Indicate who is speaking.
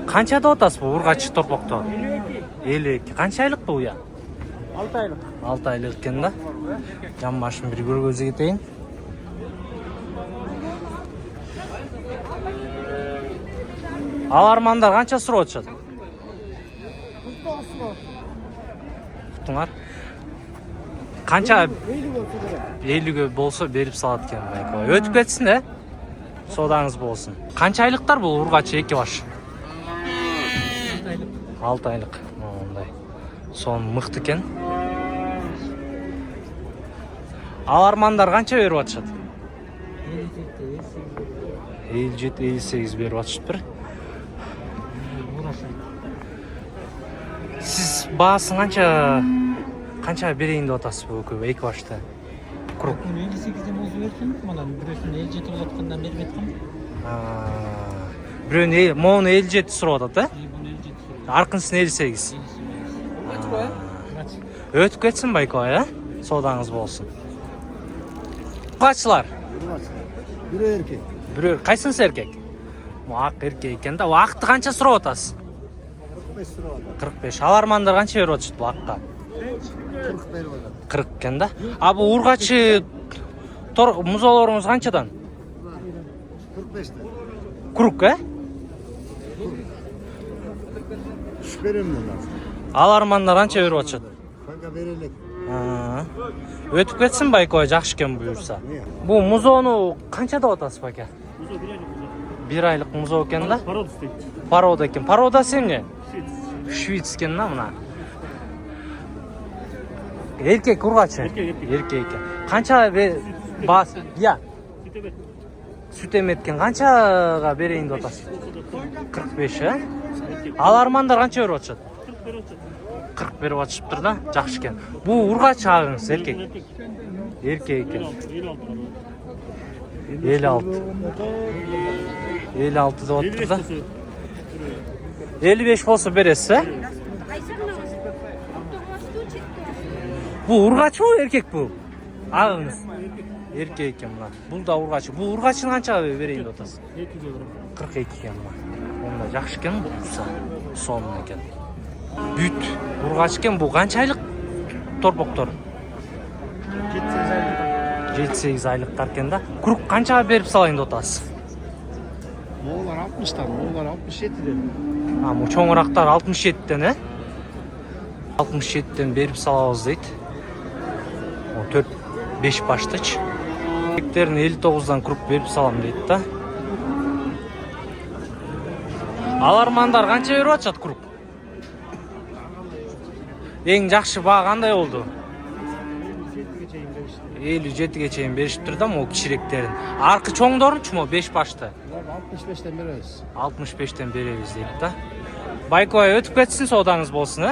Speaker 1: Kança da otası bu urgaç torpokto? 52. Kança aylık bu ya?
Speaker 2: 6 aylık.
Speaker 1: 6 aylık eкен da. Can başını bir görgözü giteyim. Alarmanдар kança сурап атышат? Туңар. Kança 50 bolsa berip salat eкен байкабай. Өтүп кетсин да. Содаңыз болсын. Kança айлыктар бул ургач эки баш? 6 aylık. Ондай. Son мыкты экен. Алармандар канча берип атышат? 57-58 берип атышыптыр. Siz baaсын kança bereyин деп атасыз бу экөө эки башты? Круг.
Speaker 2: 58'den bozu verdim. Manam birisini 57 uzatkandan berip etkam.
Speaker 1: Бирөөнү моуну 57 сурап атат,
Speaker 2: Bunu 57 soruyor.
Speaker 1: Аркынсын 58. Өтүп кетсин байкабай, Содаңыз болсын. Качылар?
Speaker 3: Biri erkek.
Speaker 1: Бирөө кайсынысы эркек? Ак эркек экен да. Акты канча сурап атасыз?
Speaker 3: 45 lira var.
Speaker 1: 45. Алармандар канча берип атышат бул акка?
Speaker 3: 40 beri var.
Speaker 1: 40 экен да. А бул ургачы музоолоруңуз канчадан?
Speaker 3: 45'te.
Speaker 1: Круг,
Speaker 3: Şu verimli lazım.
Speaker 1: Алармандар канча берип атышат?
Speaker 3: Kanka verelim.
Speaker 1: Өтүп кетсин байкабай, жакшы экен буюрса. Бул музоону канча деп атасыз баке?
Speaker 2: Muzo
Speaker 1: 1 aylık музоо экен да?
Speaker 2: Parod üstek.
Speaker 1: Парода экен. Пародасы эмне? Швиц экен да мына. Эркек ургачы.
Speaker 2: Эркек.
Speaker 1: Эркек экен. Канча бас? Я.
Speaker 2: Sütebet.
Speaker 1: Сүт эметкен канчага берейин деп атасыз? 45, Алармандар канча берип атышат?
Speaker 2: 40 beri atacak.
Speaker 1: 40 берип атышыптыр да, жакшы экен. Бул ургач агыңыз эркек. Эркек экен.
Speaker 2: 56.
Speaker 1: 56 деп атыптыр да. 55 болсо бересиз, Бул ургач бу, эркек бу? Агыңыз. Эркек экен мына. Бул да ургач. Бул ургачын канчага берейин деп атасыз? 42 экен мына. Онда жакшы экен буса. Сонун экен. Бүт ургач экен, бул канча айлык торпоктор? 7-8 айлыктар экен да. Круг канчага берип салайын деп атасыз?
Speaker 3: Moğollar 60'tan, Moğollar 67'den.
Speaker 1: Бул чоңурактар 67-ден, 67-ден берип салабыз дейт. 4-5 баштыч. Эркектерин 59-дан круг берип салам дейт да. Алармандар канча берип атышат круг? Эң жакшы баа кандай болду? 57-ге чейин беришиптир да могу кичиректерин. Аркы чоңдорунчу му 5 башты?
Speaker 3: 65'ten bereriz.
Speaker 1: 65-тен беребиз дейт да. Байкабай өтүп кетсин, содаңыз болсун,